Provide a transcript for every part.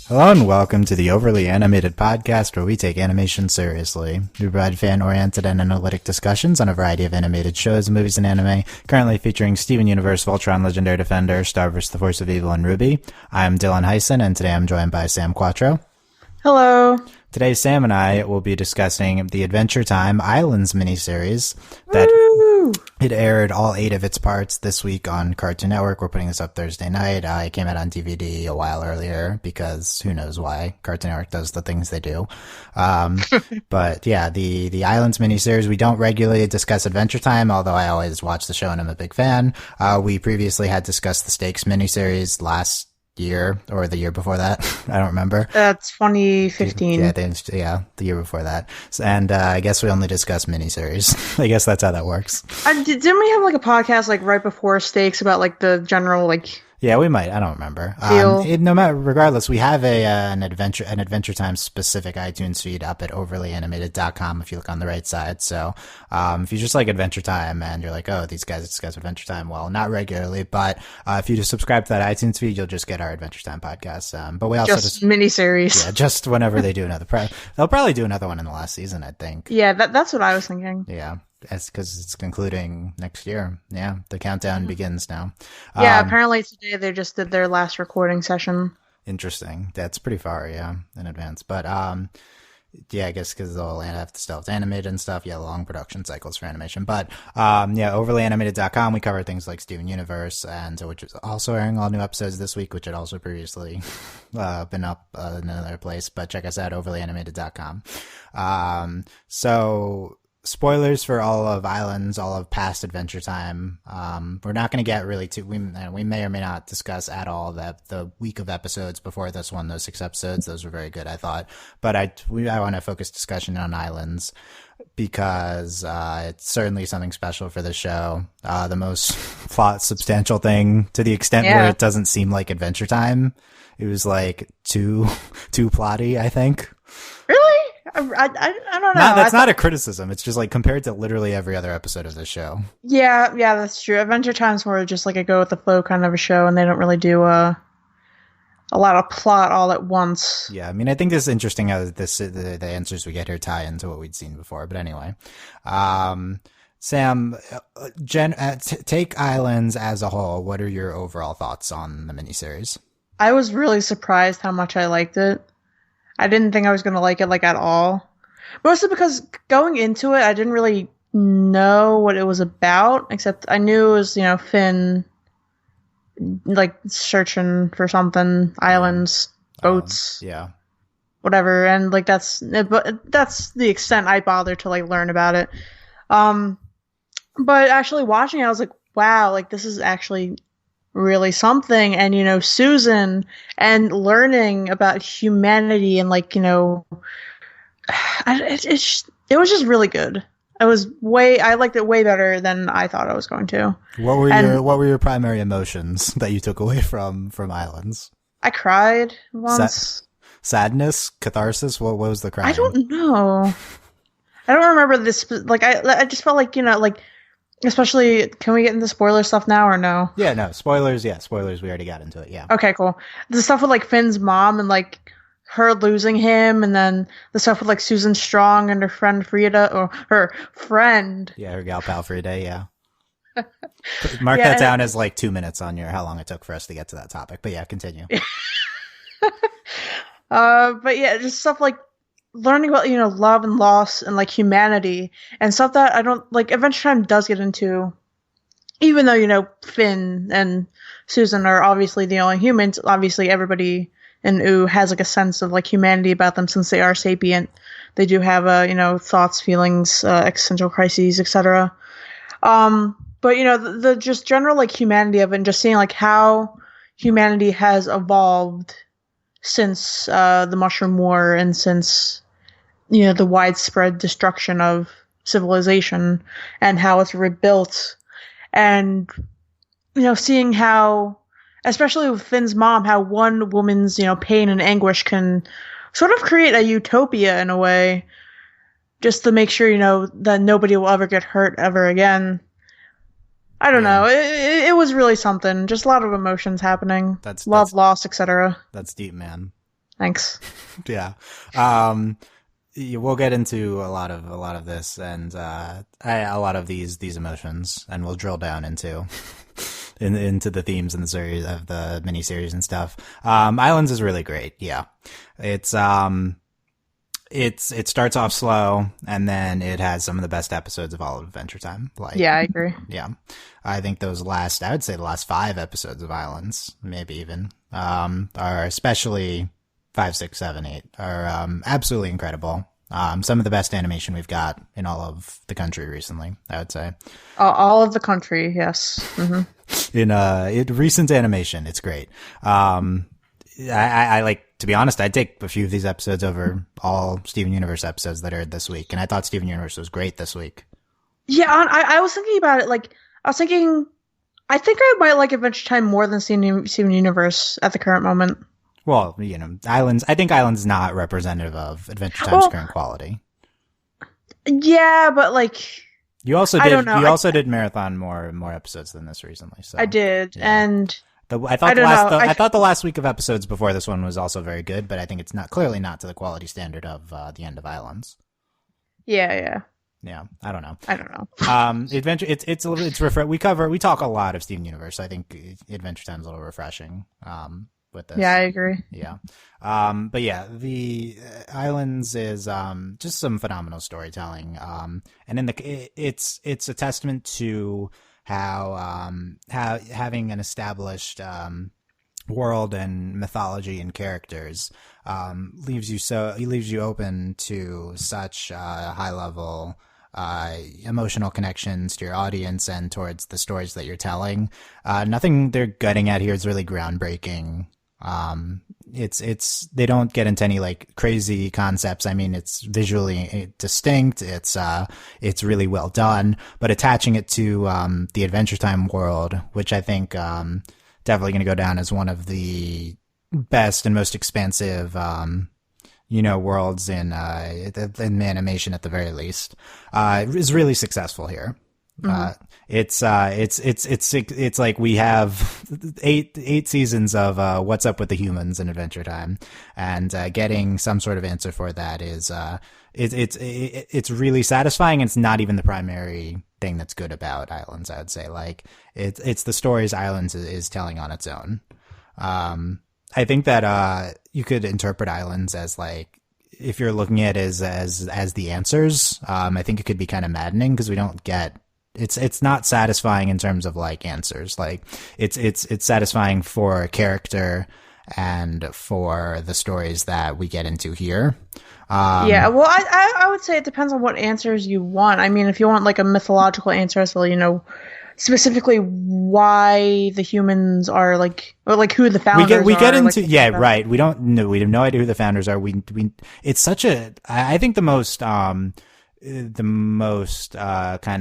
Hello and welcome to the Overly Animated Podcast, where we take animation seriously. We provide fan-oriented and analytic discussions on a variety of animated shows, movies, and anime, currently featuring Steven Universe, Voltron, Legendary Defender, Star vs. the Force of Evil, and Ruby. I'm Dylan Hysen, and today I'm joined by Sam Quattro. Hello. Today, Sam and I will be discussing the Adventure Time Islands miniseries that it aired all 8 of its parts this week on Cartoon Network. We're putting this up Thursday night. It came out on DVD a while earlier because who knows why Cartoon Network does the things they do. But yeah, the Islands miniseries, we don't regularly discuss Adventure Time, although I always watch the show and I'm a big fan. We previously had discussed the Stakes miniseries last year or the year before that. I don't remember. That's 2015. Yeah, the year before that. And I guess we only discuss miniseries. I guess that's how that works. Didn't we have like a podcast like right before Stakes about like the general like? Yeah, we might. I don't remember. Regardless, we have an Adventure Time specific iTunes feed up at overlyanimated.com if you look on the right side. So, if you just like Adventure Time and you're like, oh, these guys discuss Adventure Time, well, not regularly, but if you just subscribe to that iTunes feed, you'll just get our Adventure Time podcast. But we also just miniseries. Yeah, just whenever they do another. They'll probably do another one in the last season, I think. Yeah, that's what I was thinking. Yeah. Because it's concluding next year. Yeah, the countdown begins now. Yeah, apparently today they just did their last recording session. Interesting. That's pretty far, yeah, in advance. But yeah, I guess because they'll have to still have to animate and stuff. Yeah, long production cycles for animation. But yeah, overlyanimated.com, we cover things like Steven Universe, and which is also airing all new episodes this week, which had also previously been up in another place. But check us out, overlyanimated.com. So spoilers for all of Islands, all of past Adventure Time. We're not going to get really too. We may or may not discuss at all the week of episodes before this one. Those 6 episodes, those were very good, I thought. But I want to focus discussion on Islands because it's certainly something special for the show. The most plot substantial thing, to the extent where it doesn't seem like Adventure Time. It was like too plotty, I think. Really? I don't know. That's not a criticism. It's just like compared to literally every other episode of this show. Yeah, that's true. Adventure Time's more just like a go with the flow kind of a show, and they don't really do a lot of plot all at once. Yeah, I mean, I think it's interesting how the answers we get here tie into what we'd seen before. But anyway, Sam, take Islands as a whole. What are your overall thoughts on the miniseries? I was really surprised how much I liked it. I didn't think I was going to like it, like, at all. Mostly because going into it, I didn't really know what it was about, except I knew it was, Finn, like, searching for something, islands, boats, whatever, and, like, that's the extent I bothered to, like, learn about it. But actually watching it, I was like, wow, like, this is actually really something. And Susan, and learning about humanity, and like it was just really good. I liked it way better than I thought I was going to. What were your primary emotions that you took away from Islands? I cried once. Sadness, catharsis. What was the crying? I don't know. I don't remember this. Like I just felt like like. Especially, can we get into spoiler stuff now or no? Yeah, no, spoilers. Yeah, spoilers. We already got into it. Yeah. Okay, cool. The stuff with like Finn's mom and like her losing him, and then the stuff with like Susan Strong and her friend Frida, or her friend. Yeah, her gal pal Frida. Yeah. Mark that down as like 2 minutes on how long it took for us to get to that topic. But yeah, continue. But yeah, just stuff like learning about love and loss and like humanity and stuff that I don't like. Adventure Time does get into, even though Finn and Susan are obviously the only humans. Obviously, everybody in U has like a sense of like humanity about them since they are sapient. They do have thoughts, feelings, existential crises, etc. But the just general like humanity of it, and just seeing like how humanity has evolved since the Mushroom War, and since the widespread destruction of civilization, and how it's rebuilt, and seeing how, especially with Finn's mom, how one woman's pain and anguish can sort of create a utopia in a way, just to make sure that nobody will ever get hurt ever again. I don't know. It was really something. Just a lot of emotions happening. Love, loss, etc. That's deep, man. Thanks. Yeah. We'll get into a lot of this and a lot of these emotions, and we'll drill down into the themes in the series of the miniseries and stuff. Islands is really great. Yeah, it starts off slow, and then it has some of the best episodes of all of Adventure Time. Like, yeah, I agree. Yeah, I think I would say the last 5 episodes of Islands, maybe even, are especially 5, 6, 7, 8 are absolutely incredible. Some of the best animation we've got in all of the country recently, I would say. All of the country, yes. Mm-hmm. In recent animation, it's great. I like, to be honest, I'd take a few of these episodes over all Steven Universe episodes that aired this week, and I thought Steven Universe was great this week. Yeah, I was thinking about it. Like, I think I might like Adventure Time more than Steven Universe at the current moment. Well, Islands. I think Islands is not representative of Adventure Time's current quality. Yeah, but like, you also I did. don't know. You also did marathon more episodes than this recently. So I did, yeah. And I thought the last week of episodes before this one was also very good, but I think it's clearly not to the quality standard of the end of Islands. Yeah. Yeah, I don't know. Adventure. We talk a lot of Steven Universe. So I think Adventure Time's a little refreshing. With this. Yeah, I agree. Yeah. But yeah, the Islands is just some phenomenal storytelling. And it's a testament to how having an established world and mythology and characters leaves you open to such high level emotional connections to your audience and towards the stories that you're telling. Nothing they're getting at here is really groundbreaking. They don't get into any like crazy concepts. I mean, it's visually distinct. It's really well done, but attaching it to the Adventure Time world, which I think definitely going to go down as one of the best and most expansive worlds in animation at the very least, is really successful here. Mm-hmm. It's like we have eight seasons of What's Up with the Humans in Adventure Time, and getting some sort of answer for that is it's really satisfying. And it's not even the primary thing that's good about Islands. I would say like it's the stories Islands is telling on its own. I think that you could interpret Islands as like, if you're looking at it as the answers, I think it could be kind of maddening because we don't get. It's not satisfying in terms of like answers. Like it's satisfying for character and for the stories that we get into here. Yeah, well, I would say it depends on what answers you want. I mean, if you want like a mythological answer as to, specifically why the humans are like, or like who the founders are. We get into, like, yeah, right. We don't know. We have no idea who the founders are. It's such I think the most kind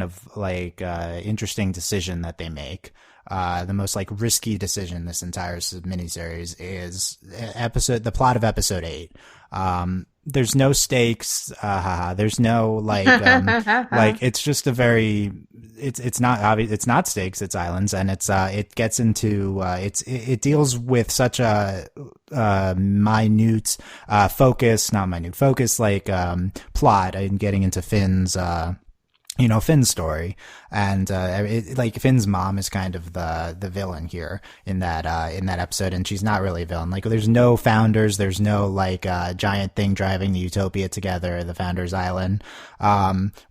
of like interesting decision that they make, the most like risky decision this entire miniseries is the plot of episode 8. There's no stakes. There's no like like it's just a very it's not obvious. It's not stakes. It's Islands, and it gets into it deals with such a minute focus like plot and getting into Finn's Finn's story, and like Finn's mom is kind of the villain here in that episode, and she's not really a villain. Like there's no founders, there's no like giant thing driving the utopia together, the Founders Island.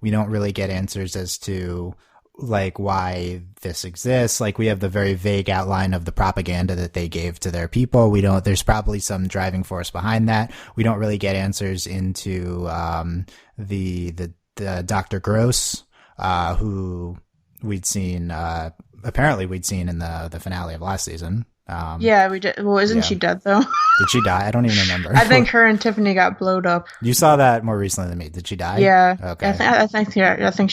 We don't really get answers as to like why this exists. Like we have the very vague outline of the propaganda that they gave to their people. There's probably some driving force behind that. We don't really get answers into the Dr. Gross, who apparently we'd seen in the finale of last season. Yeah, we did. Well, isn't she dead though? Did she die? I don't even remember. I think her and Tiffany got blowed up. You saw that more recently than me. Did she die? Yeah. Okay. I think she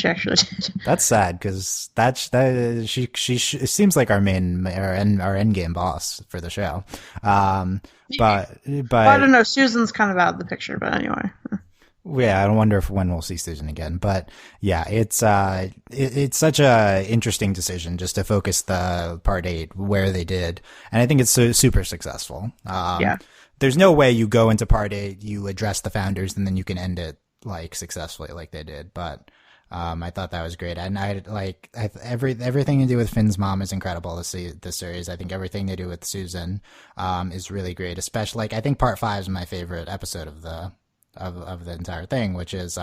actually did. That's sad because she seems like our end game boss for the show. But I don't know. Susan's kind of out of the picture, but anyway. Yeah, I wonder when we'll see Susan again, but yeah, it's such a interesting decision just to focus the part 8 where they did, and I think it's super successful. Yeah. there's no way you go into part 8, you address the founders, and then you can end it like successfully like they did. But I thought that was great, and everything to do with Finn's mom is incredible. This series, I think everything they do with Susan is really great. Especially, like, I think part 5 is my favorite episode of the entire thing, which is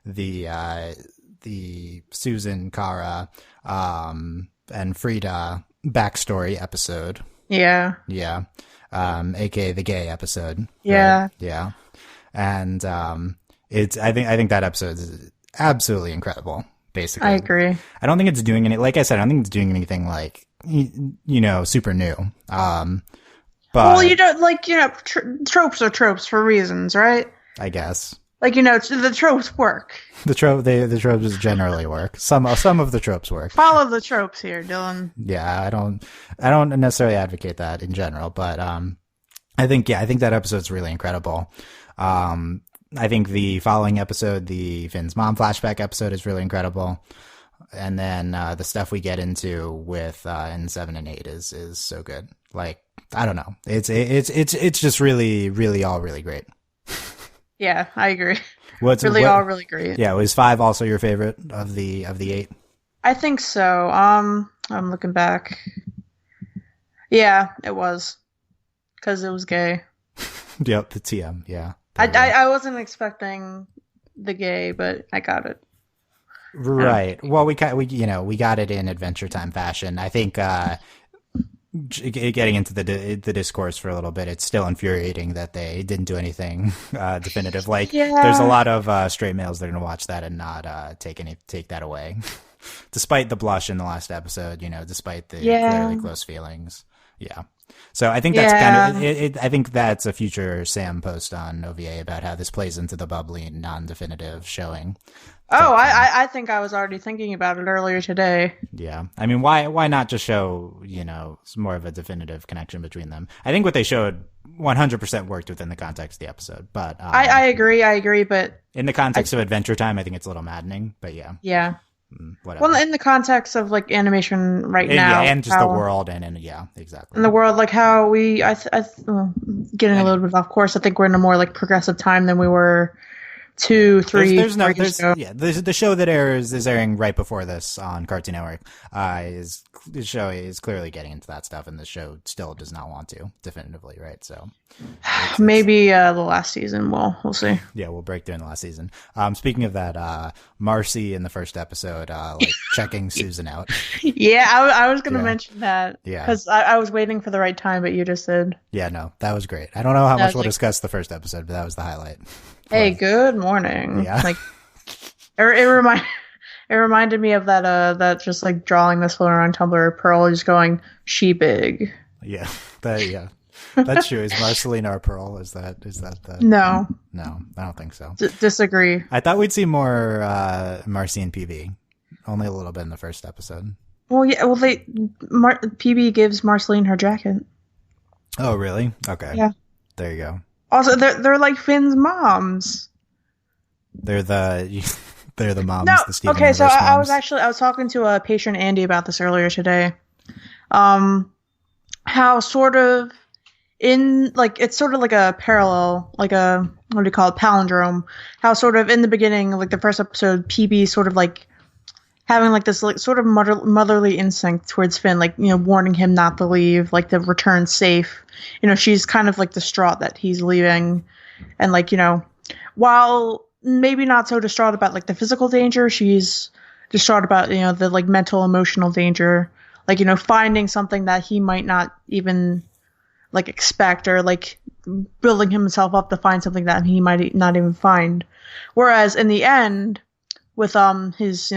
the Susan, Kara, and Frida backstory episode. Yeah. Yeah. AKA the gay episode. Yeah. Right? Yeah. And I think that episode is absolutely incredible, basically. I agree. I don't think it's doing like I said, I don't think it's doing anything like, super new. But well, tropes are tropes for reasons, right? I guess. Like, the tropes work. The tropes generally work. Some of the tropes work. Follow the tropes here, Dylan. Yeah, I don't necessarily advocate that in general, but I think that episode's really incredible. I think the following episode, the Finn's mom flashback episode, is really incredible. And then the stuff we get into with in 7 and 8 is so good. Like, I don't know. It's just really, really all really great. Yeah, I agree. All really great. Yeah, was 5 also your favorite of the 8? I think so. I'm looking back. Yeah, it was. Because it was gay. Yep, the TM, yeah. I wasn't expecting the gay, but I got it. Right. Well, we got it in Adventure Time fashion. I think getting into the discourse for a little bit, it's still infuriating that they didn't do anything definitive. Like, there's a lot of straight males that are going to watch that and not take that away, despite the blush in the last episode. Despite the clearly close feelings. Yeah. So I think that's kind of I think that's a future Sam post on OVA about how this plays into the bubbly, non-definitive showing. Oh, I think I was already thinking about it earlier today. Yeah. I mean, why not just show, more of a definitive connection between them? I think what they showed 100% worked within the context of the episode, but I agree, but in the context of Adventure Time, I think it's a little maddening, but yeah. Yeah. Whatever. Well, in the context of like animation now, and just the world, and yeah, exactly. In the world, like how getting a little bit off course. I think we're in a more like progressive time than we were 2, 3 years ago. Yeah, the show that is airing right before this on Cartoon Network is clearly getting into that stuff, and the show still does not want to definitively, right? So maybe the last season. We'll see. Yeah, we'll break through in the last season. Speaking of that, Marcy in the first episode, checking Susan out. Yeah, I was going to mention that. Yeah, because I was waiting for the right time, but you just did. Yeah, no, that was great. I don't know how much we'll discuss the first episode, but that was the highlight. Hey, good morning. Yeah. Like, it reminded me of that just like drawing that's floating around Tumblr, Pearl just going, she big. Yeah. That's true. Is Marceline our Pearl? Is that the... No. No, I don't think so. Disagree. I thought we'd see more Marcy and PB. Only a little bit in the first episode. Well, yeah. Well, PB gives Marceline her jacket. Oh, really? Okay. Yeah. There you go. Also, they're like Finn's moms. They're the moms. No, the Steven okay. So moms. I was talking to a patron Andy about this earlier today. How sort of it's sort of like a parallel, like a, what do you call it, palindrome. How sort of in the beginning, like the first episode, PB sort of like having like this like sort of motherly instinct towards Finn, like, warning him not to leave, like to return safe. She's kind of like distraught that he's leaving, and like, while maybe not so distraught about like the physical danger, she's distraught about, the like mental, emotional danger, like, finding something that he might not even like expect, or like building himself up to find something that he might not even find. Whereas in the end, with his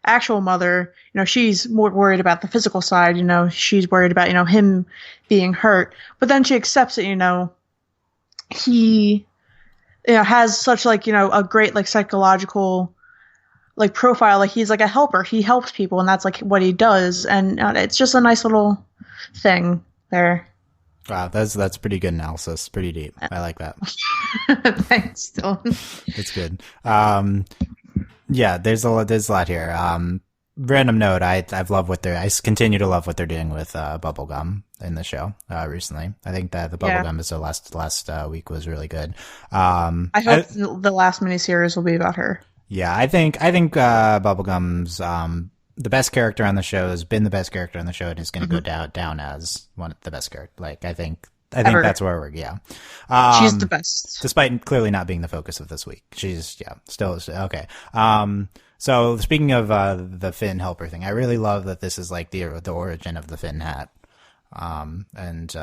actual mother, she's more worried about the physical side. She's worried about him being hurt, but then she accepts that he has such like a great like psychological like profile, like he's like a helper, he helps people, and that's like what he does, and it's just a nice little thing there. Wow, that's pretty good analysis. Pretty deep. I like that. Thanks, Dylan. It's good. Yeah, there's a lot here. random note, I've loved continue to love what they're doing with bubblegum in the show recently. I think that the bubblegum is the last week was really good. I hope the last miniseries will be about her. Yeah, I think bubblegum's the best character on the show, has been the best character on the show, and is going to go down as one of the best character. Like I think that's where we're she's the best, despite clearly not being the focus of this week. She's still okay. So speaking of the Finn helper thing, I really love that this is like the origin of the Finn hat, and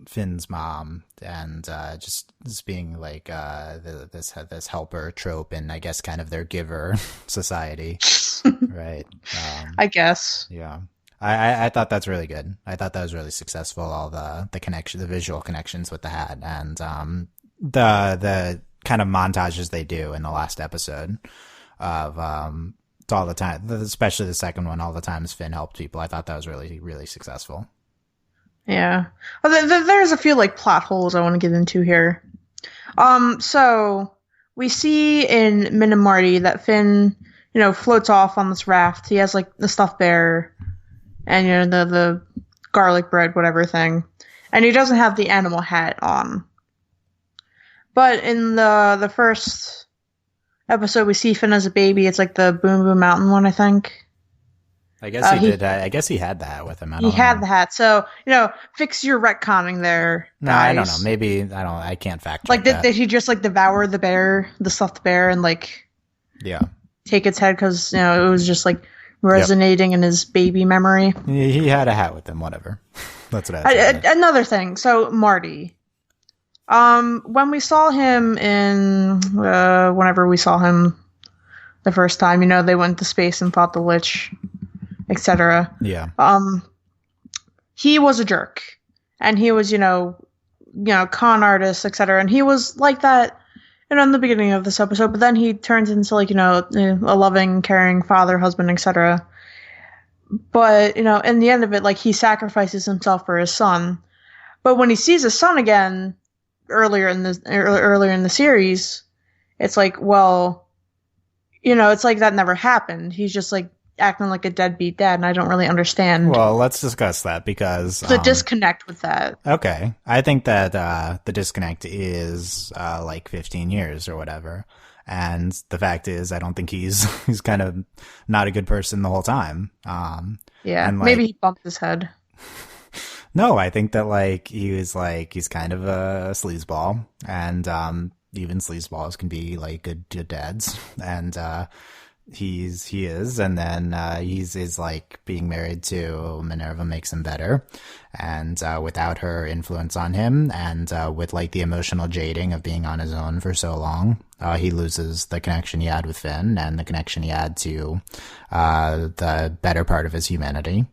Finn's mom, and just being like this helper trope, and I guess kind of their giver society, right? I guess. Yeah. I thought that's really good. I thought that was really successful. All the visual connections with the hat, and the kind of montages they do in the last episode of all the time, especially the second one, all the times Finn helped people. I thought that was really, really successful. Yeah. Well, there's a few like plot holes I want to get into here. So we see in Min and Marty that Finn, floats off on this raft. He has like the stuffed bear and the garlic bread, whatever thing, and he doesn't have the animal hat on. But in the first episode, we see Finn as a baby. It's like the Boom Boom Mountain one, I think. I guess he did. I guess he had the hat with him. He had the hat, so fix your retconning there. No, guys. I don't know. Maybe I can't fact check. Like, did he just like devour the bear, the stuffed bear, and like, take its head because it was just like resonating in his baby memory. He had a hat with him. Whatever. That's what I said. Another thing. So Marty, when we saw him in whenever we saw him the first time, they went to space and fought the Lich, etc. Yeah. He was a jerk, and he was con artist, etc. And he was like that, in the beginning of this episode. But then he turns into like a loving, caring father, husband, etc. But in the end of it, like he sacrifices himself for his son. But when he sees his son again earlier in the series, it's like, well, it's like that never happened. He's just like acting like a deadbeat dad, and I don't really understand. Well, let's discuss that, because the disconnect with that. Okay, I think that the disconnect is like 15 years or whatever, and the fact is, I don't think he's kind of not a good person the whole time. Yeah, and maybe he bumped his head. No, I think that like he's kind of a sleazeball, and even sleazeballs can be like good dads, and he is, and then he's like being married to Minerva makes him better, and without her influence on him, and with like the emotional jading of being on his own for so long, he loses the connection he had with Finn and the connection he had to the better part of his humanity.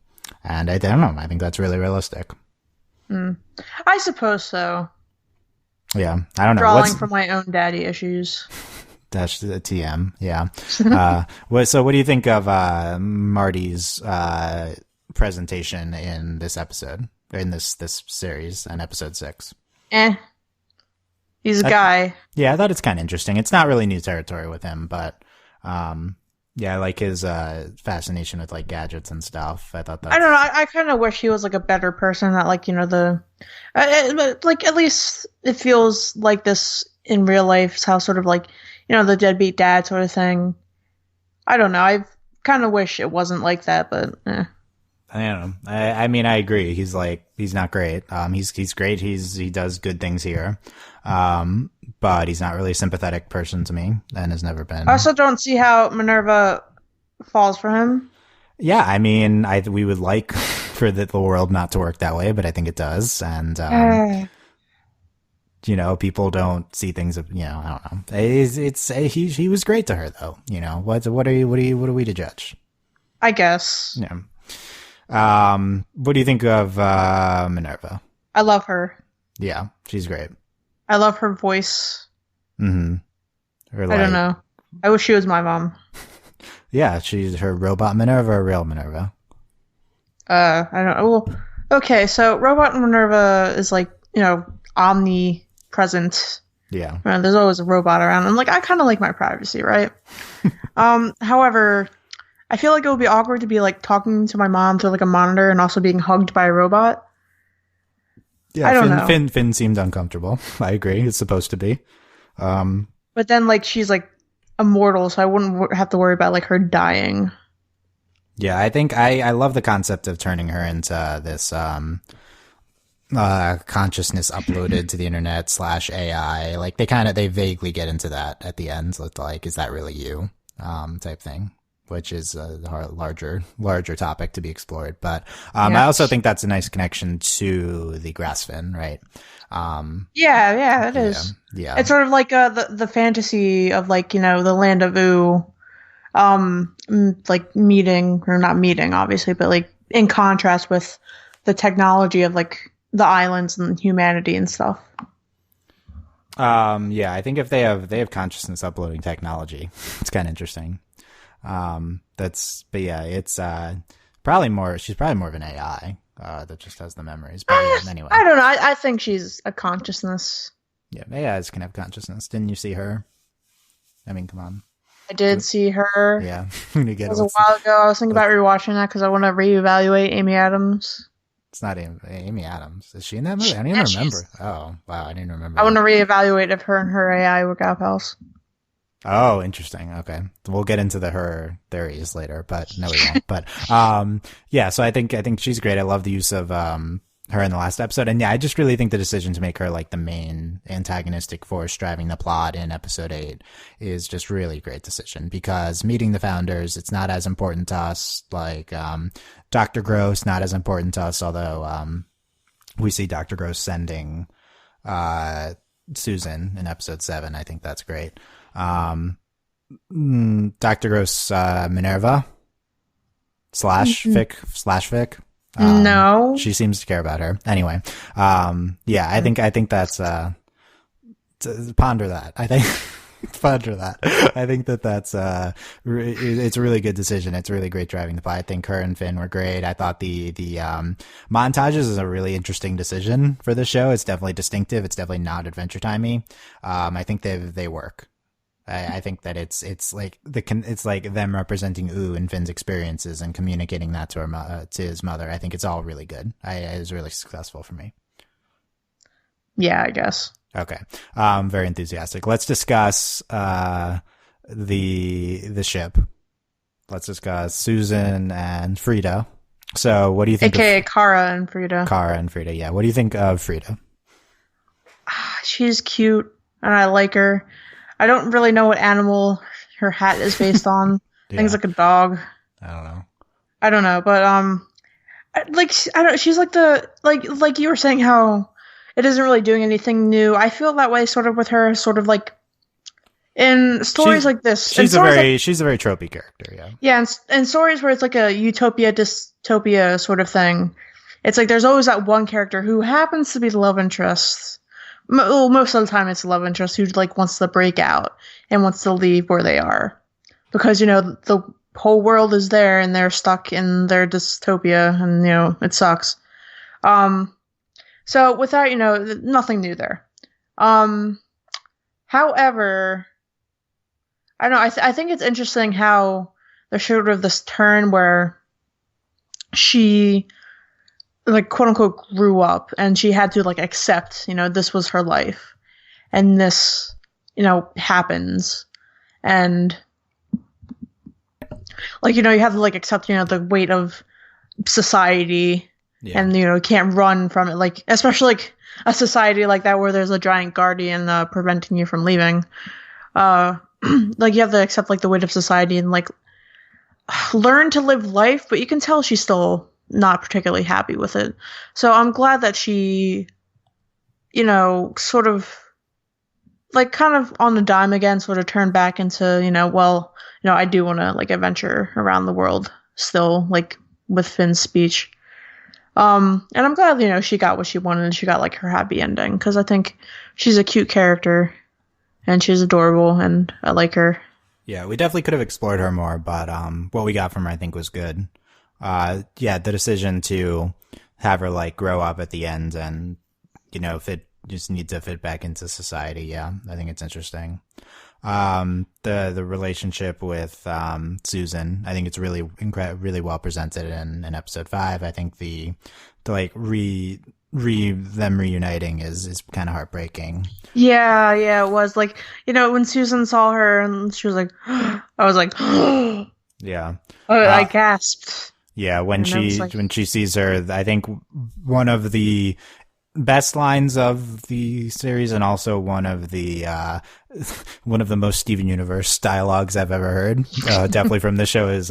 And I don't know, I think that's really realistic. I suppose so. Yeah, I don't know. Drawing from my own daddy issues. That's the TM, yeah. So what do you think of Marty's presentation in this episode, in this series, in episode 6? He's a guy. Yeah, I thought it's kind of interesting. It's not really new territory with him, but yeah, I like his fascination with like gadgets and stuff. I thought that. I don't know. I kind of wish he was like a better person. That like like at least it feels like this in real life. How sort of like the deadbeat dad sort of thing. I don't know. I kind of wish it wasn't like that, but. I don't know. I mean, I agree. He's not great. He's great. He does good things here. But he's not really a sympathetic person to me, and has never been. I also don't see how Minerva falls for him. Yeah, I mean, we would like for the world not to work that way, but I think it does, and people don't see things. I don't know. He was great to her, though. What are we to judge? I guess. Yeah. What do you think of Minerva? I love her. Yeah, she's great. I love her voice. Mm-hmm. I don't know. I wish she was my mom. Yeah, she's her robot Minerva or real Minerva? I don't know. Well, okay, so robot Minerva is like, omnipresent. Yeah. There's always a robot around. And like, I kind of like my privacy, right? However, I feel like it would be awkward to be like talking to my mom through like a monitor and also being hugged by a robot. Yeah, I don't know. Finn seemed uncomfortable. I agree. It's supposed to be. But then like she's like immortal, so I wouldn't have to worry about like her dying. Yeah, I think I love the concept of turning her into this consciousness uploaded to the internet / AI. Like they vaguely get into that at the end. So it's like, is that really you? Type thing, which is a larger topic to be explored. But I also think that's a nice connection to the grass fin, right? Yeah, it is. Yeah. It's sort of like the fantasy of like, you know, the land of Ooh, like meeting, or not meeting obviously, but like in contrast with the technology of like the islands and humanity and stuff. Yeah, I think if they have consciousness uploading technology, it's kind of interesting. But yeah, it's probably more. She's probably more of an AI that just has the memories. But yeah, anyway, I don't know. I think she's a consciousness. Yeah, AIs can have consciousness. Didn't you see her? I mean, come on. I did see her. Yeah, it was a while ago. I was thinking about rewatching that because I want to reevaluate Amy Adams. It's not Amy Adams. Is she in that movie? I don't even remember. Oh, wow. I didn't remember. I want to reevaluate if her and her AI were gal pals. Oh, interesting. Okay. We'll get into her theories later, but no, we won't. But, yeah, so I think she's great. I love the use of, her in the last episode. And yeah, I just really think the decision to make her like the main antagonistic force driving the plot in episode 8 is just really a great decision, because meeting the founders, it's not as important to us. Like, Dr. Gross, not as important to us, although, we see Dr. Gross sending, Susan in episode 7. I think that's great. Dr. Gross, Minerva /Vic. No, she seems to care about her anyway. Yeah, I think that's ponder that. I think ponder that. I think that's it's a really good decision. It's a really great driving the plot. I think her and Finn were great. I thought the montages is a really interesting decision for the show. It's definitely distinctive. It's definitely not Adventure Timey. I think they work. I think that it's like it's like them representing Ooh and Finn's experiences and communicating that to his mother. I think it's all really good. It was really successful for me. Yeah, I guess. Okay. Very enthusiastic. Let's discuss the ship. Let's discuss Susan and Frida. So, what do you think? AKA Kara and Frida. Kara and Frida. Yeah. What do you think of Frida? She's cute and I like her. I don't really know what animal her hat is based on. Yeah. Things like a dog. I don't know, but she's like like you were saying how it isn't really doing anything new. I feel that way sort of with her, sort of like in stories like this. She's a very tropey character, yeah. Yeah, and stories where it's like a utopia dystopia sort of thing. It's like there's always that one character who happens to be the love interest. Well, most of the time it's a love interest who like wants to break out and wants to leave where they are, because, you know, the whole world is there and they're stuck in their dystopia and, you know, it sucks. So without, you know, nothing new there. However, I don't know, I think it's interesting how there's sort of this turn where she, like, quote unquote, grew up and she had to like accept, you know, this was her life and this, you know, happens, and like, you know, you have to like accept, you know, the weight of society. Yeah. And, you know, you can't run from it, like, especially like a society like that where there's a giant guardian preventing you from leaving. Like, you have to accept like the weight of society and like learn to live life, but you can tell she's still not particularly happy with it. So I'm glad that she, you know, sort of like kind of on the dime again, sort of turned back into, you know, well, you know, I do want to like adventure around the world still, like with Finn's speech. And I'm glad, you know, she got what she wanted and she got like her happy ending, because I think she's a cute character and she's adorable and I like her. Yeah, we definitely could have explored her more, but what we got from her I think was good. Yeah, the decision to have her like grow up at the end and, you know, just need to fit back into society. Yeah, I think it's interesting. The relationship with Susan. I think it's really really well presented in episode 5. I think the like them reuniting is kind of heartbreaking. Yeah, yeah, it was like, when Susan saw her and she was like, I was like, Yeah. I gasped. Yeah, when like, when she sees her, I think one of the best lines of the series, and also one of the most Steven Universe dialogues I've ever heard, definitely from the show, is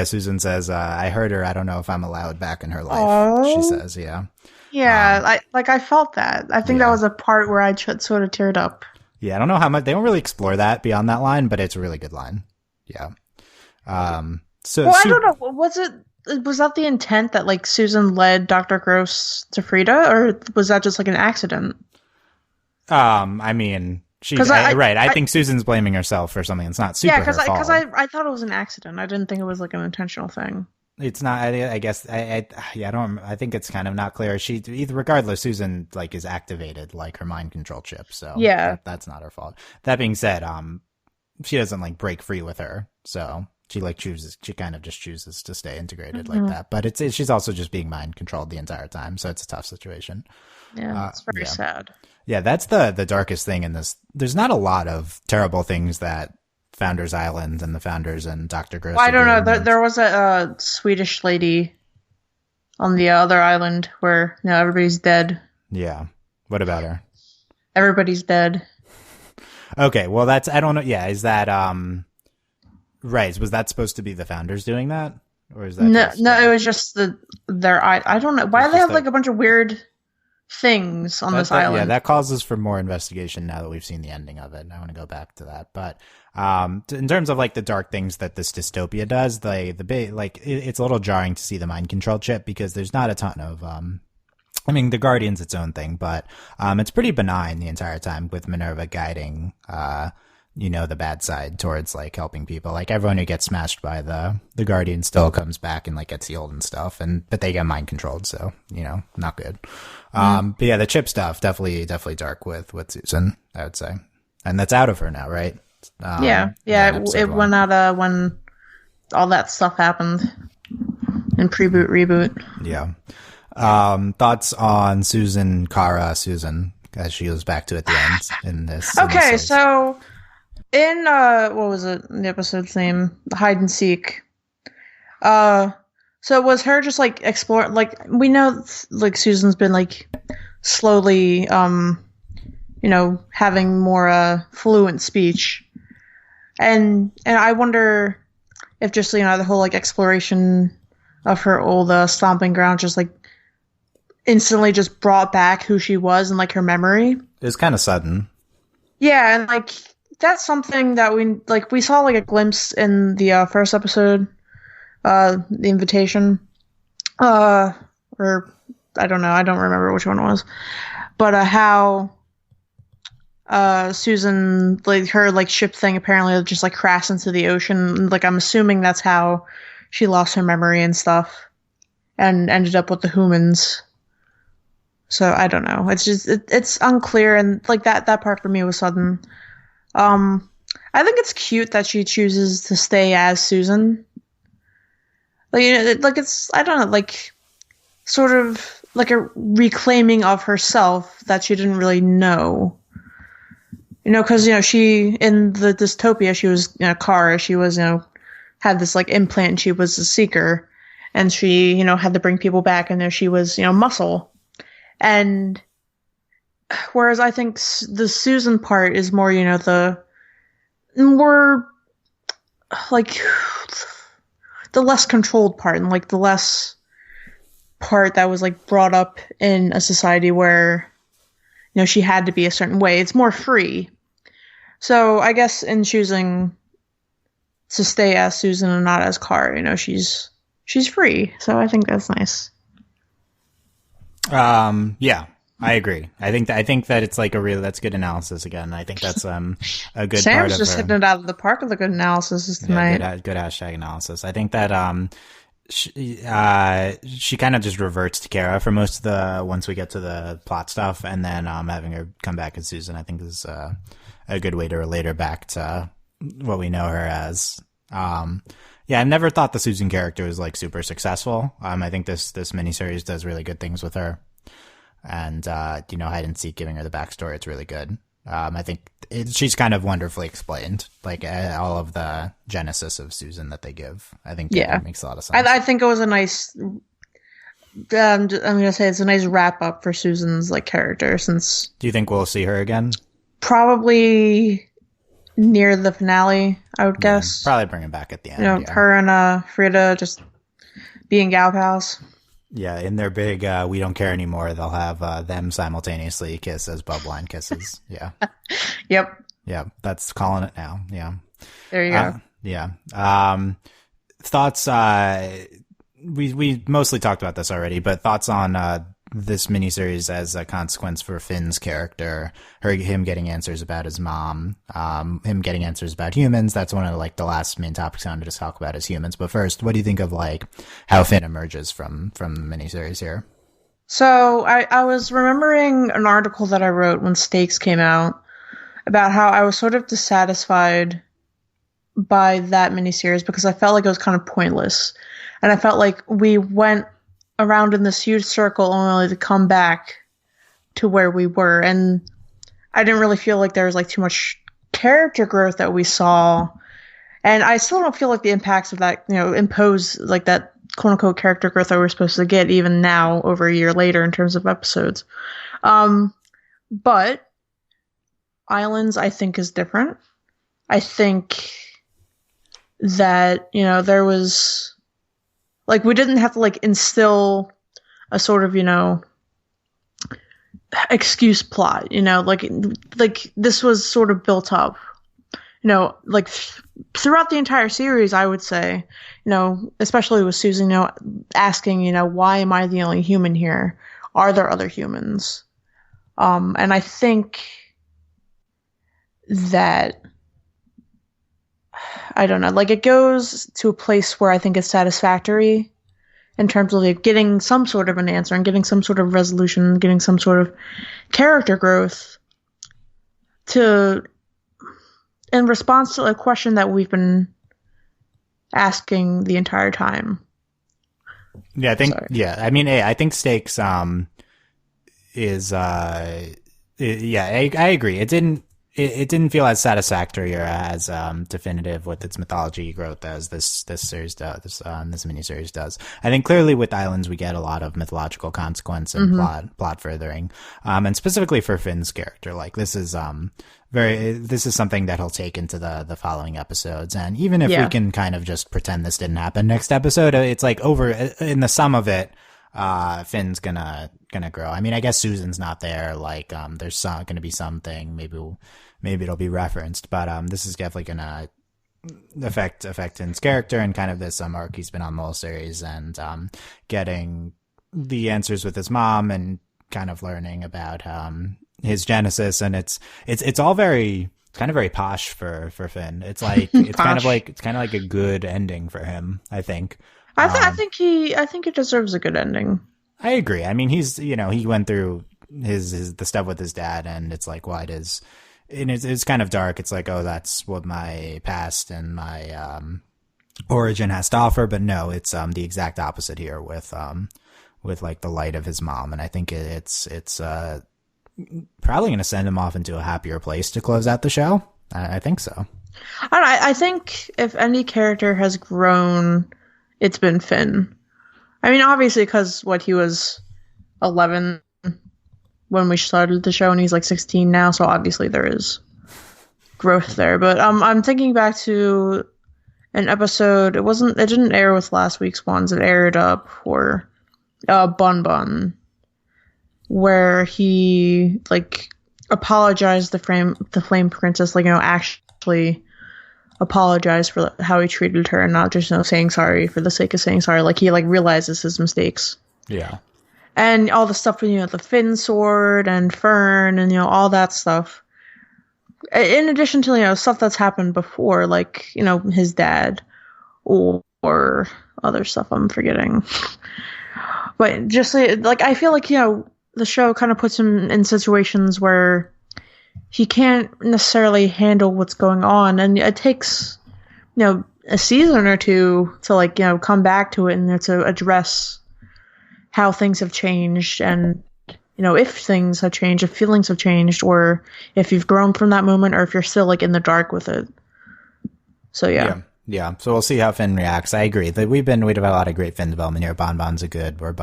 Susan says, "I heard her. I don't know if I'm allowed back in her life." Aww. She says, "Yeah." Yeah, I felt that. I think that was a part where I sort of teared up. Yeah, I don't know how much they don't really explore that beyond that line, but it's a really good line. Yeah. So I don't know. Was that the intent that like Susan led Dr. Gross to Frida, or was that just like an accident? I mean, I think Susan's blaming herself for something. It's not super her fault. Because I thought it was an accident. I didn't think it was like an intentional thing. It's not. I guess. I don't. I think it's kind of not clear. Regardless, Susan like is activated like her mind control chip. So that's not her fault. That being said, she doesn't like break free with her. So she kind of just chooses to stay integrated like that. But she's also just being mind controlled the entire time. So it's a tough situation. Yeah, it's very sad. Yeah, that's the darkest thing in this. There's not a lot of terrible things that Founders Island and the Founders and Dr. Gross. Well, I don't know. There was a Swedish lady on the other island where everybody's dead. Yeah. What about her? Everybody's dead. Okay, well I don't know. Yeah, is that right? Was that supposed to be the Founders doing that, or is that no? It was just their. I don't know why do they have like a bunch of weird things on this island. Yeah, that causes for more investigation now that we've seen the ending of it. And I want to go back to that. But in terms of like the dark things that this dystopia does, it's a little jarring to see the mind control chip because there's not a ton of I mean, the Guardian's its own thing, but it's pretty benign the entire time with Minerva guiding the bad side towards like helping people. Like everyone who gets smashed by the Guardian still comes back and like gets healed and stuff, but they get mind controlled, so not good. But yeah, the chip stuff definitely dark with Susan, I would say, and that's out of her now, right? It went out when all that stuff happened in pre-boot reboot. Yeah. Thoughts on Susan as she goes back to at the end in this. Okay, so in what was it? The episode's name, Hide and Seek. So it was her just like exploring. Like we know, like Susan's been like slowly, having more fluent speech, and I wonder if just the whole like exploration of her old stomping ground just like instantly just brought back who she was and like her memory. It was kind of sudden. Yeah, and like that's something that we saw like a glimpse in the first episode, the invitation, or I don't know, I don't remember which one it was, but how Susan, like her like ship thing apparently just like crashed into the ocean. Like I'm assuming that's how she lost her memory and stuff, and ended up with the humans. So I don't know. It's just it's unclear, and like that part for me was sudden. I think it's cute that she chooses to stay as Susan. Like it's I don't know, like sort of like a reclaiming of herself that she didn't really know. Because she in the dystopia she was Kara. She was had this like implant. And she was a seeker, and she had to bring people back, and there she was muscle. And whereas I think the Susan part is more, the more like the less controlled part, and like the less part that was like brought up in a society where, she had to be a certain way. It's more free. So I guess in choosing to stay as Susan and not as Kara, she's free. So I think that's nice. Yeah, I agree. I think that it's like that's good analysis again. I think that's a good Sam's part of Sam's just hitting it out of the park with a good analysis tonight. Yeah, good hashtag analysis. I think that she kind of just reverts to Kara for most of once we get to the plot stuff, and then having her come back as Susan, I think is a a good way to relate her back to what we know her as. Yeah, I've never thought the Susan character was like super successful. I think this miniseries does really good things with her, and hide and seek, giving her the backstory, it's really good. I think she's kind of wonderfully explained, like all of the genesis of Susan that they give. I think that makes a lot of sense. I think it was a nice. I'm gonna say it's a nice wrap up for Susan's like character. Since do you think we'll see her again? Probably near the finale, I would guess. Probably bring him back at the end. Her and Frida just being gal pals. Yeah, in their big we don't care anymore, they'll have them simultaneously kiss as Bubline kisses. Yeah. Yep. Yeah, that's calling it now. Yeah. There you go. Yeah. Thoughts, we mostly talked about this already, but thoughts on this miniseries as a consequence for Finn's character, him getting answers about his mom, him getting answers about humans. That's one of like the last main topics I wanted to talk about is humans. But first, what do you think of like how Finn emerges from the miniseries here? So I was remembering an article that I wrote when Stakes came out about how I was sort of dissatisfied by that miniseries because I felt like it was kind of pointless. And I felt like we went around in this huge circle only to come back to where we were. And I didn't really feel like there was like too much character growth that we saw. And I still don't feel like the impacts of that, impose like that quote unquote character growth that we're supposed to get even now over a year later in terms of episodes. But Islands, I think, is different. I think that, there was like, we didn't have to like instill a sort of, excuse plot, like this was sort of built up, like throughout the entire series, I would say, especially with Susan, asking, why am I the only human here? Are there other humans? And I think that, I don't know, like it goes to a place where I think it's satisfactory in terms of like getting some sort of an answer and getting some sort of resolution, getting some sort of character growth in response to a question that we've been asking the entire time. Yeah, I think, I think Stakes, is, I agree. It didn't feel as satisfactory or as definitive with its mythology growth as this series does. This miniseries does. I think clearly with Islands we get a lot of mythological consequence and plot furthering, and specifically for Finn's character. Like this is something that he'll take into the following episodes. And even if we can kind of just pretend this didn't happen next episode, it's like over in the sum of it. Finn's gonna grow. I mean, I guess Susan's not there. Like, there's gonna be something. Maybe it'll be referenced, but this is definitely gonna affect Finn's character and kind of this arc he's been on the whole series, and getting the answers with his mom and kind of learning about his genesis. And it's all very. It's kind of very posh for Finn. It's like it's kind of like a good ending for him, I think. I think he deserves a good ending. I agree. I mean, he's, he went through the stuff with his dad, and it's like, well, it's kind of dark. It's like, oh, that's what my past and my origin has to offer. But no, it's the exact opposite here with like the light of his mom. And I think it's probably going to send him off into a happier place to close out the show. I think so. I think if any character has grown, it's been Finn. I mean, obviously, because he was 11 when we started the show, and he's like 16 now, so obviously there is growth there. But I'm thinking back to an episode. It didn't air with last week's ones. It aired for Bun Bun, where he like apologized the Flame Princess, like actually apologize for how he treated her and not just saying sorry for the sake of saying sorry. Like he like realizes his mistakes. Yeah. And all the stuff with the Finn sword and Fern and all that stuff. In addition to stuff that's happened before, like his dad or other stuff I'm forgetting. But just like I feel like the show kind of puts him in situations where he can't necessarily handle what's going on, and it takes a season or two to come back to it and to address how things have changed and if things have changed, if feelings have changed, or if you've grown from that moment, or if you're still in the dark with it. So yeah. So we'll see how Finn reacts. I agree that we've had a lot of great Finn development here. Bun Bun's a good Bun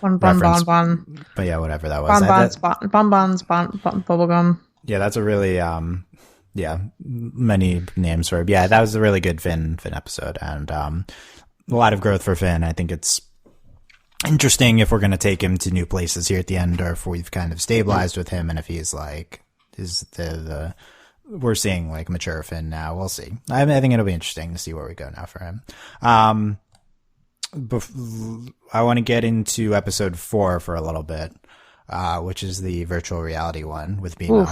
reference. Bun. But yeah, whatever that was. Bun Bun's bubblegum. Yeah, that's a really many names for it. Yeah, that was a really good Finn episode, and a lot of growth for Finn. I think it's interesting if we're going to take him to new places here at the end, or if we've kind of stabilized with him, and if he's we're seeing mature Finn now. We'll see. I think it'll be interesting to see where we go now for him. I want to get into episode 4 for a little bit, which is the virtual reality one with b.m.o.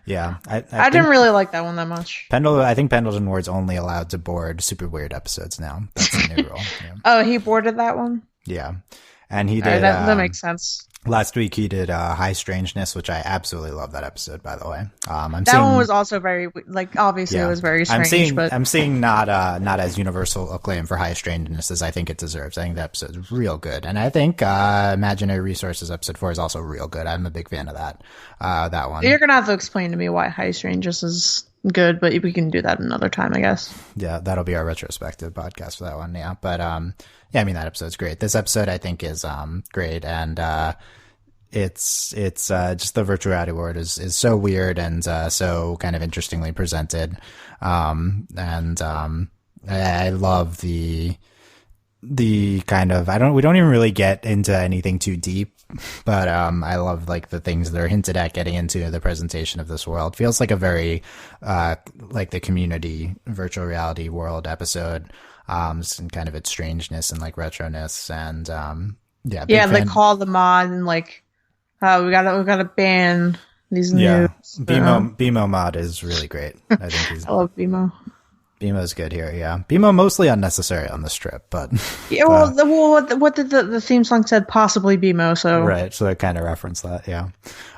Yeah, I didn't really like that one that much. I think Pendleton Ward's only allowed to board super weird episodes now. That's the new rule. Yeah. Oh, he boarded that one? Yeah, and he did. Right, that makes sense. Last week he did High Strangeness, which I absolutely love that episode, by the way. One was also very, obviously it was very strange. I'm seeing not as universal acclaim for High Strangeness as I think it deserves. I think that episode is real good. And I think Imaginary Resources episode 4 is also real good. I'm a big fan of that one. You're going to have to explain to me why High Strangeness is good, but we can do that another time, I guess. Yeah, that'll be our retrospective podcast for that one, yeah. But yeah, I mean, that episode's great. This episode I think is great, and it's just the virtual reality world is so weird and so kind of interestingly presented. I love the kind of, we don't even really get into anything too deep, but I love the things that are hinted at getting into the presentation of this world. Feels like a very the Community virtual reality world episode, and kind of its strangeness and retroness, and they call the mod and we gotta ban these new b.m.o mod is really great. I think I love b.m.o. b.m.o's good here, yeah. b.m.o mostly unnecessary on the strip, but yeah. What did the theme song said? Possibly b.m.o. So right, so I kind of referenced that, yeah.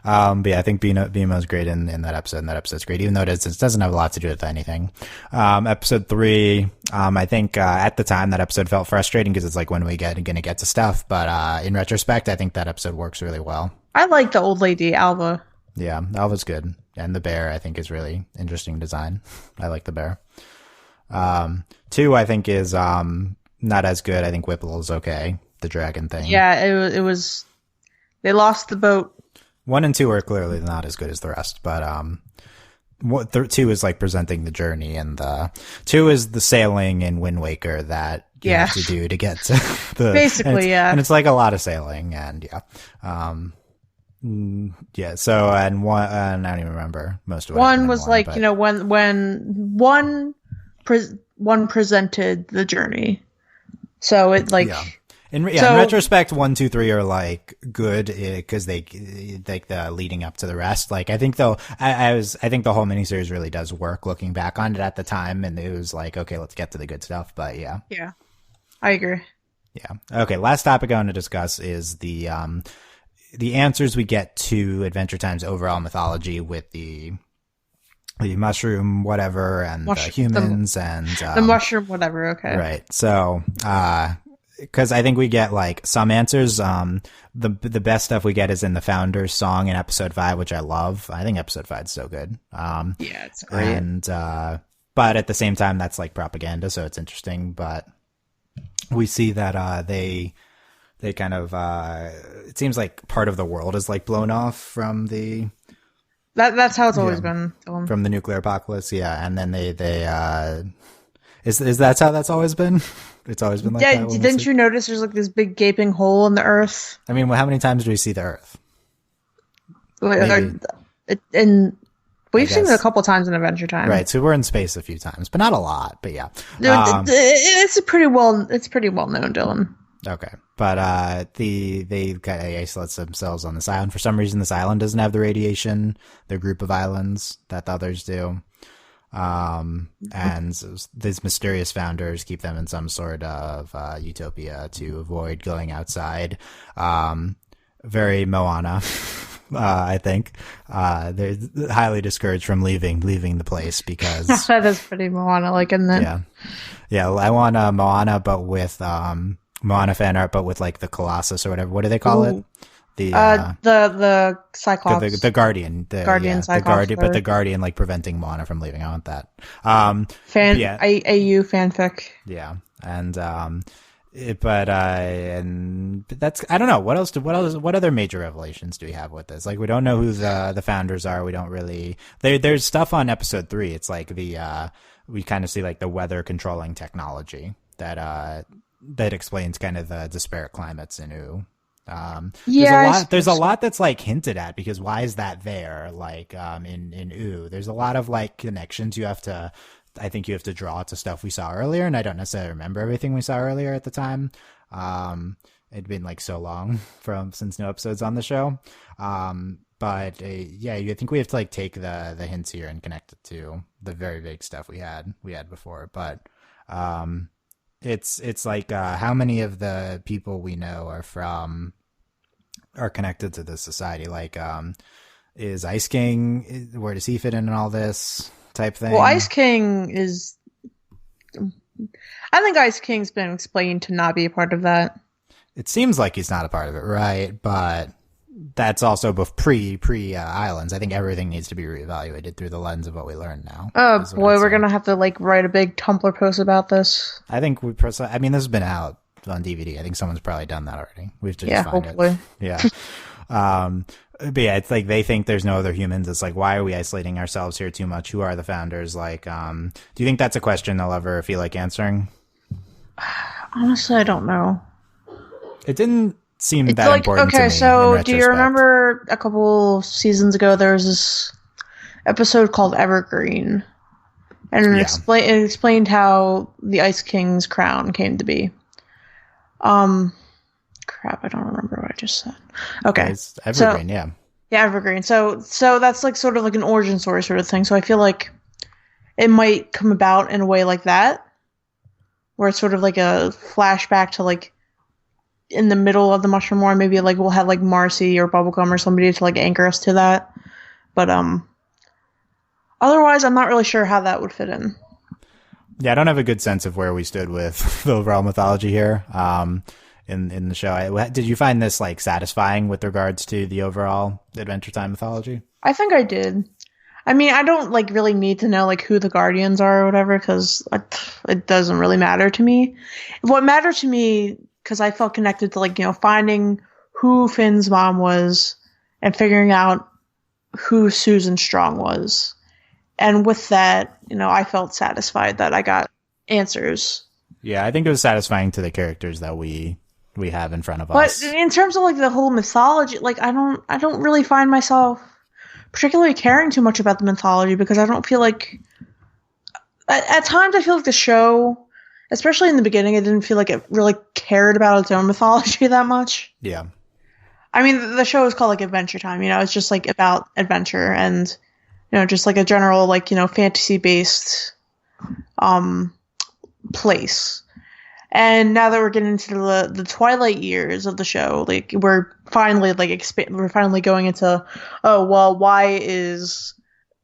But yeah, I think b.m.o's great in that episode, and that episode's great, even though it doesn't have a lot to do with anything. Episode 3, I think at the time that episode felt frustrating because it's when we gonna get to stuff, but in retrospect, I think that episode works really well. I like the old lady Alva. Yeah, Alva's good, and the bear I think is really interesting design. I like the bear. 2 I think is not as good. I think Whipple is okay. The dragon thing. Yeah, it was. They lost the boat. 1 and 2 are clearly not as good as the rest, but 2 is presenting the journey, and 2 is the sailing in Wind Waker that you have to do to get to the basically, and it's a lot of sailing, and so and 1 I don't even remember most of it. 1 was when one presented the journey, so it in retrospect 1, 2, 3 are good because they the leading up to the rest. I think though I think the whole miniseries really does work looking back on it at the time, and it was okay, let's get to the good stuff. But yeah, I agree. Yeah. Okay. Last topic I want to discuss is the answers we get to Adventure Time's overall mythology with the mushroom whatever and the humans and the mushroom whatever. Okay. Right. So, because I think we get some answers. The best stuff we get is in the Founder's song in episode 5, which I love. I think episode 5 is so good. Yeah, it's great. And but at the same time, that's propaganda, so it's interesting. But we see that they kind of it seems like part of the world is blown off from the. That's how it's always been. From the nuclear apocalypse, yeah, and then they is that how that's always been? It's always been that. Yeah, didn't you notice there's this big gaping hole in the earth? I mean, how many times do we see the Earth? And we've seen it a couple times in Adventure Time, right? So we're in space a few times, but not a lot. But yeah, it's pretty well known, Dylan. Okay, but they kind of isolate themselves on this island. For some reason, this island doesn't have the radiation. The group of islands that the others do, and these mysterious founders keep them in some sort of utopia to avoid going outside. Very Moana. I think they're highly discouraged from leaving the place because That is pretty Moana like, isn't it? yeah. I want Moana, but with Moana fan art, but with like the Colossus or whatever. What do they call it? Ooh. The The Cyclops. the Guardian, Cyclops. but the Guardian like preventing Moana from leaving. I want that. AU fanfic. Yeah, and and that's, I don't know what other major revelations do we have with this? Like, we don't know who the founders are. We don't really. There's stuff on episode 3. It's like we kind of see like the weather controlling technology that explains kind of the disparate climates in U. There's a lot that's like hinted at, because why is that there? Like in U, there's a lot of like connections I think you have to draw to stuff we saw earlier, and I don't necessarily remember everything we saw earlier at the time. It'd been like so long since no episodes on the show. But I think we have to like take the hints here and connect it to the very big stuff we had before. But it's like how many of the people we know are connected to this society? Like, is Ice King, where does he fit in all this type thing? Well, Ice King is. I think Ice King's been explained to not be a part of that. It seems like he's not a part of it, right? But that's also pre Islands. I think everything needs to be reevaluated through the lens of what we learn now. Oh boy, we're gonna have to like write a big Tumblr post about this. I think this has been out on DVD. I think someone's probably done that already. We've to just find hopefully. It. Yeah. But yeah, it's like they think there's no other humans. It's like, why are we isolating ourselves here too much? Who are the founders? Like, do you think that's a question they'll ever feel like answering? Honestly, I don't know. It didn't seem that important to me. Okay, so do you remember a couple seasons ago there was this episode called Evergreen, and it explained how the Ice King's crown came to be. Crap, I don't remember what I just said. Okay. It's Evergreen, yeah. Yeah, Evergreen. So that's like sort of like an origin story sort of thing. So I feel like it might come about in a way like that, where it's sort of like a flashback to like in the middle of the Mushroom War. Maybe like we'll have like Marcy or Bubblegum or somebody to like anchor us to that. But otherwise, I'm not really sure how that would fit in. Yeah, I don't have a good sense of where we stood with the overall mythology here. In the show, did you find this like satisfying with regards to the overall Adventure Time mythology? I think I did. I mean, I don't like really need to know like who the Guardians are or whatever, because it doesn't really matter to me. What mattered to me, because I felt connected to like, finding who Finn's mom was and figuring out who Susan Strong was, and with that, I felt satisfied that I got answers. Yeah, I think it was satisfying to the characters that we have in front of us. But in terms of like the whole mythology, like I don't really find myself particularly caring too much about the mythology, because I don't feel like at times I feel like the show, especially in the beginning, I didn't feel like it really cared about its own mythology that much. Yeah. I mean, the show is called like Adventure Time, it's just like about adventure and just like a general like, fantasy based place. And now that we're getting into the twilight years of the show, like we're finally like we're finally going into, why is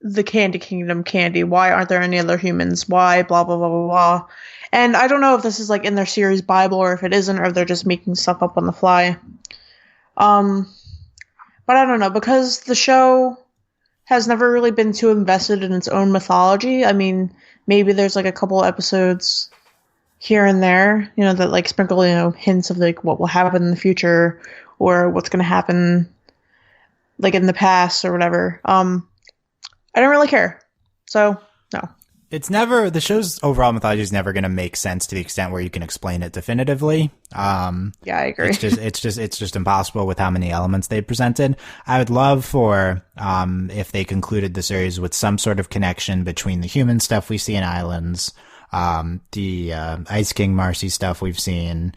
the Candy Kingdom candy? Why aren't there any other humans? Why blah blah blah blah blah? And I don't know if this is like in their series Bible or if it isn't, or if they're just making stuff up on the fly. But I don't know, because the show has never really been too invested in its own mythology. I mean, maybe there's like a couple episodes here and there, that like sprinkle, hints of like what will happen in the future or what's going to happen like in the past or whatever. I don't really care. So, no. The show's overall mythology is never going to make sense to the extent where you can explain it definitively. Yeah, I agree. It's just impossible with how many elements they presented. I would love for, if they concluded the series with some sort of connection between the human stuff we see in Islands, the Ice King Marcy stuff we've seen,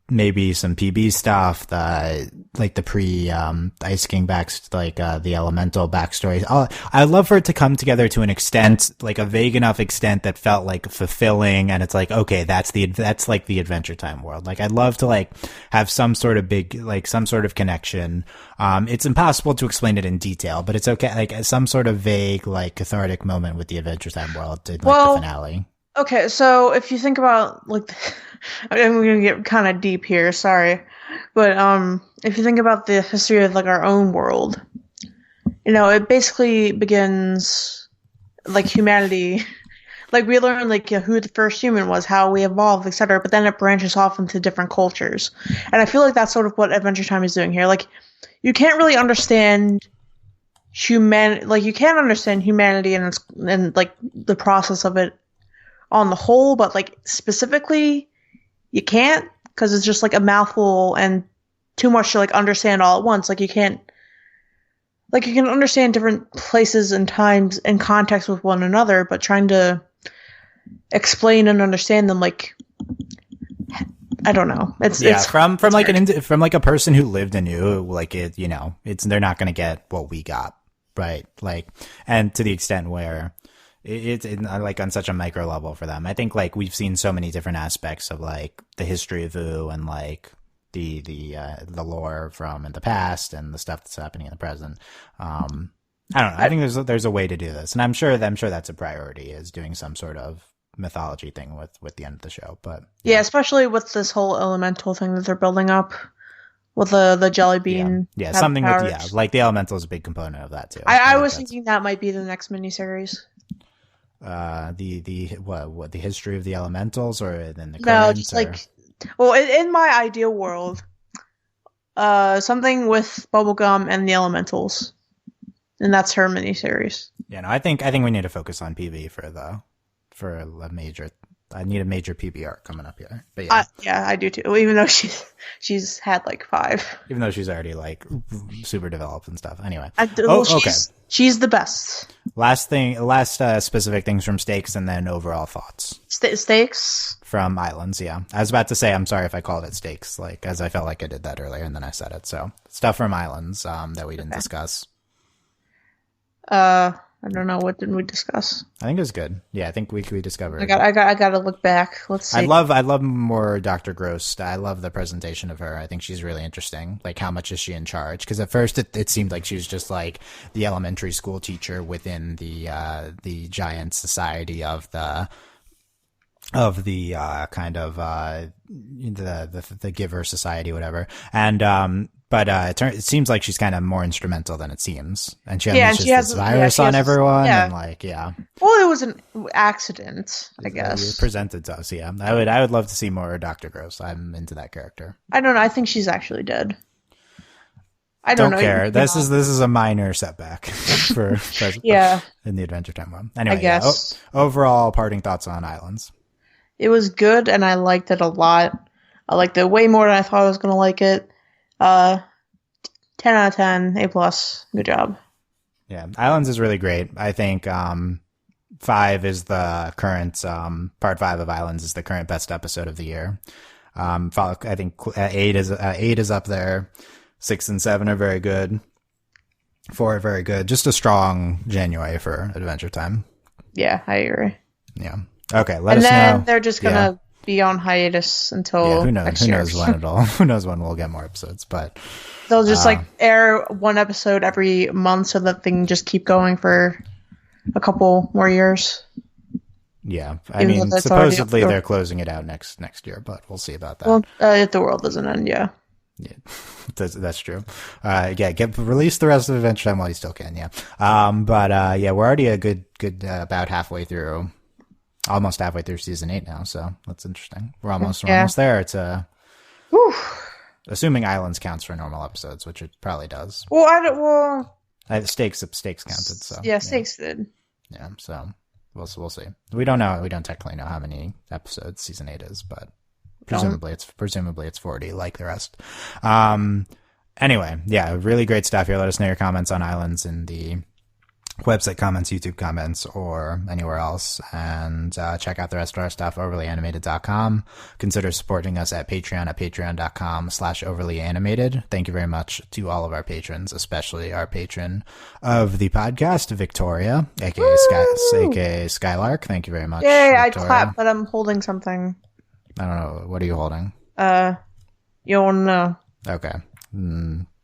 maybe some PB stuff, the pre Ice King the elemental backstory. I'd love for it to come together to an extent, like a vague enough extent that felt like fulfilling, and it's like, okay, that's like the Adventure Time world. Like I'd love to like have some sort of some sort of connection. It's impossible to explain it in detail, but it's okay, like some sort of vague, like cathartic moment with the Adventure Time world in like the finale. Okay, so if you think about like I'm gonna get kind of deep here, sorry. But if you think about the history of like our own world, it basically begins like humanity. Like we learn like who the first human was, how we evolved, etc. But then it branches off into different cultures, and I feel like that's sort of what Adventure Time is doing here. Like you can't really understand you can't understand humanity and like the process of it on the whole, but like specifically you can't, because it's just like a mouthful and too much to like understand all at once. Like you can't, like you can understand different places and times and context with one another, but trying to explain and understand them, like I don't know. It's from like a person who lived and knew, like it, they're not going to get what we got, right? Like, and to the extent where it's like on such a micro level for them. I think like we've seen so many different aspects of like the history of Vu and like the lore from in the past and the stuff that's happening in the present. I don't know. I think there's a way to do this, and I'm sure that's a priority, is doing some sort of mythology thing with the end of the show. But yeah, especially with this whole elemental thing that they're building up with the jelly bean. Yeah, something powers. With like the elemental is a big component of that too. I was thinking that might be the next miniseries. The history of the elementals, or then the in my ideal world, something with bubblegum and the elementals, and that's her miniseries. Yeah, no, I think we need to focus on PV for a major. I need a major PBR coming up here. But yeah, I do too. Even though she's had like 5. Even though she's already like super developed and stuff. Anyway, okay. She's the best. Last specific things from Stakes, and then overall thoughts. Stakes from Islands. Yeah, I was about to say I'm sorry if I called it Stakes, like as I felt like I did that earlier, and then I said it. So stuff from Islands that we didn't discuss. I don't know, what didn't we discuss? I think it was good. Yeah, I think we discovered. I got to look back. Let's see. I love more Dr. Gross. I love the presentation of her. I think she's really interesting. Like, how much is she in charge? Because at first it seemed like she was just like the elementary school teacher within the giant society of the kind of the giver society, whatever. And but it seems like she's kind of more instrumental than it seems, and she has this virus on everyone, and like well, it was an accident, I guess. It presented to us. Yeah, I would love to see more Dr. Gross. I'm into that character. I don't know. I think she's actually dead. I don't care. This is a minor setback for in the Adventure Time one. Anyway, I guess. Overall, parting thoughts on Islands. It was good, and I liked it a lot. I liked it way more than I thought I was going to like it. 10 out of 10, A+. Good job. Yeah, Islands is really great. I think 5 is the current part 5 of Islands is the current best episode of the year. I think 8 is up there. 6 and 7 are very good. 4 are very good. Just a strong January for Adventure Time. Yeah, I agree. Yeah. Okay, let us know. And then they're just gonna be on hiatus until who knows? Next who year. knows when who knows when we'll get more episodes? But they'll just air one episode every month so that they can just keep going for a couple more years. Yeah, I mean, supposedly they're closing it out next year, but we'll see about that. Well, if the world doesn't end, yeah. Yeah, that's true. Release the rest of Adventure Time while you still can. Yeah. We're already a good about almost halfway through season 8 now, so that's interesting. We're almost there. It's assuming Islands counts for normal episodes, which it probably does. Stakes counted, so Stakes did. Yeah, so we'll see. We don't know. We don't technically know how many episodes season 8 is, but presumably it's 40 like the rest. Anyway, yeah, really great stuff here. Let us know your comments on Islands in the website comments, YouTube comments, or anywhere else. And check out the rest of our stuff, overlyanimated.com. Consider supporting us at patreon.com/overlyanimated. Thank you very much to all of our patrons, especially our patron of the podcast, Victoria, aka Skylark. Thank you very much. Yay, Victoria. I clap, but I'm holding something. I don't know. What are you holding? You don't know. Okay.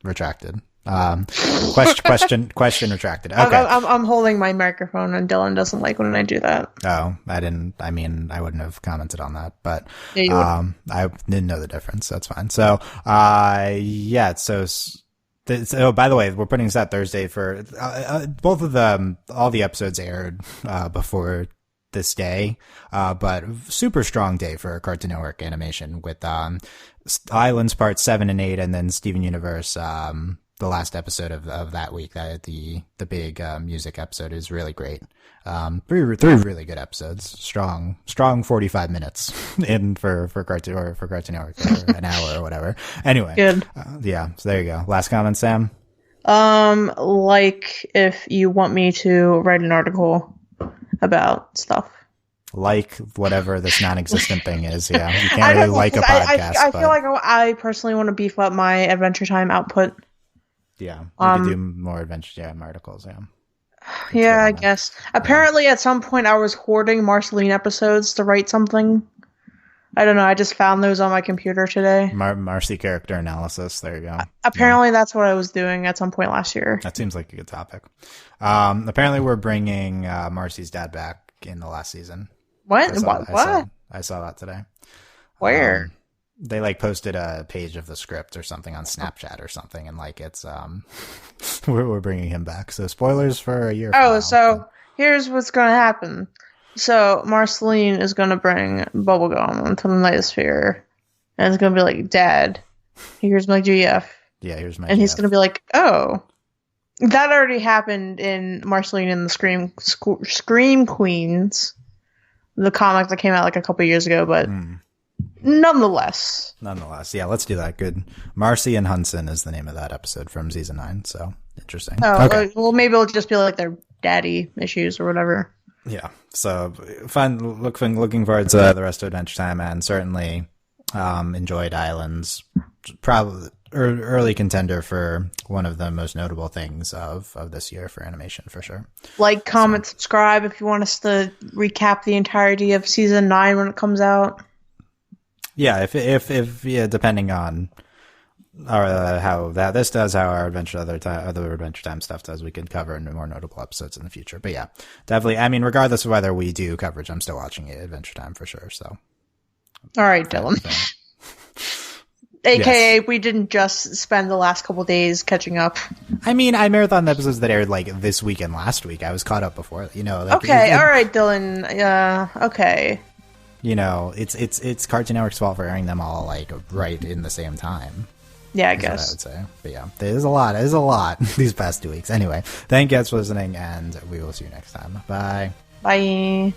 Retracted. Question retracted. Okay. I'm holding my microphone, and Dylan doesn't like when I do that. Oh, I didn't. I mean, I wouldn't have commented on that, but Yeah, I didn't know the difference. That's fine. So, yeah. So, by the way, we're putting this out Thursday for both of them. All the episodes aired before this day, but super strong day for Cartoon Network animation with Islands Parts 7 and 8, and then Steven Universe. The last episode of that week, the big music episode, is really great. Three really good episodes. Strong 45 minutes in for Cartoon Network, or an hour or whatever. Anyway, good. Yeah. So there you go. Last comment, Sam. Like if you want me to write an article about stuff. Like whatever this non-existent thing is, yeah. You can't really like a podcast. I feel like I personally want to beef up my Adventure Time output. Yeah, you could do more Adventure Time articles, yeah. Yeah, I guess. Apparently, at some point, I was hoarding Marceline episodes to write something. I don't know, I just found those on my computer today. Marcy character analysis, there you go. Apparently, that's what I was doing at some point last year. That seems like a good topic. Apparently, we're bringing Marcy's dad back in the last season. What? I saw that today. Where? They posted a page of the script or something on Snapchat or something, and it's we're bringing him back. So spoilers for a year. Oh, so here's what's gonna happen. So Marceline is gonna bring Bubblegum into the Nightosphere, and it's gonna be like, Dad, here's my GF. Yeah, here's my. And GF. he's gonna be like, oh, that already happened in Marceline and the Scream Queens, the comic that came out a couple years ago, but. Nonetheless, yeah, let's do that. Good. Marcy and Hudson is the name of that episode from season 9. So interesting. Oh, okay. Well, maybe it'll just be their daddy issues or whatever. Yeah. So fun. Looking forward to the rest of Adventure Time, and certainly enjoyed Islands. Probably early contender for one of the most notable things of this year for animation, for sure. Like, comment, subscribe if you want us to recap the entirety of season 9 when it comes out. Yeah, if depending on how this does, how our other Adventure Time stuff does, we can cover in more notable episodes in the future. But yeah, definitely. I mean, regardless of whether we do coverage, I'm still watching Adventure Time for sure. So, all right, Dylan. AKA, yes. We didn't just spend the last couple days catching up. I mean, I marathoned episodes that aired this week and last week. I was caught up before, Okay, all right, Dylan. Okay. It's Cartoon Network's fault for airing them all right in the same time. Yeah, I guess. I would say. But yeah, there's a lot these past 2 weeks. Anyway, thank you guys for listening, and we will see you next time. Bye. Bye.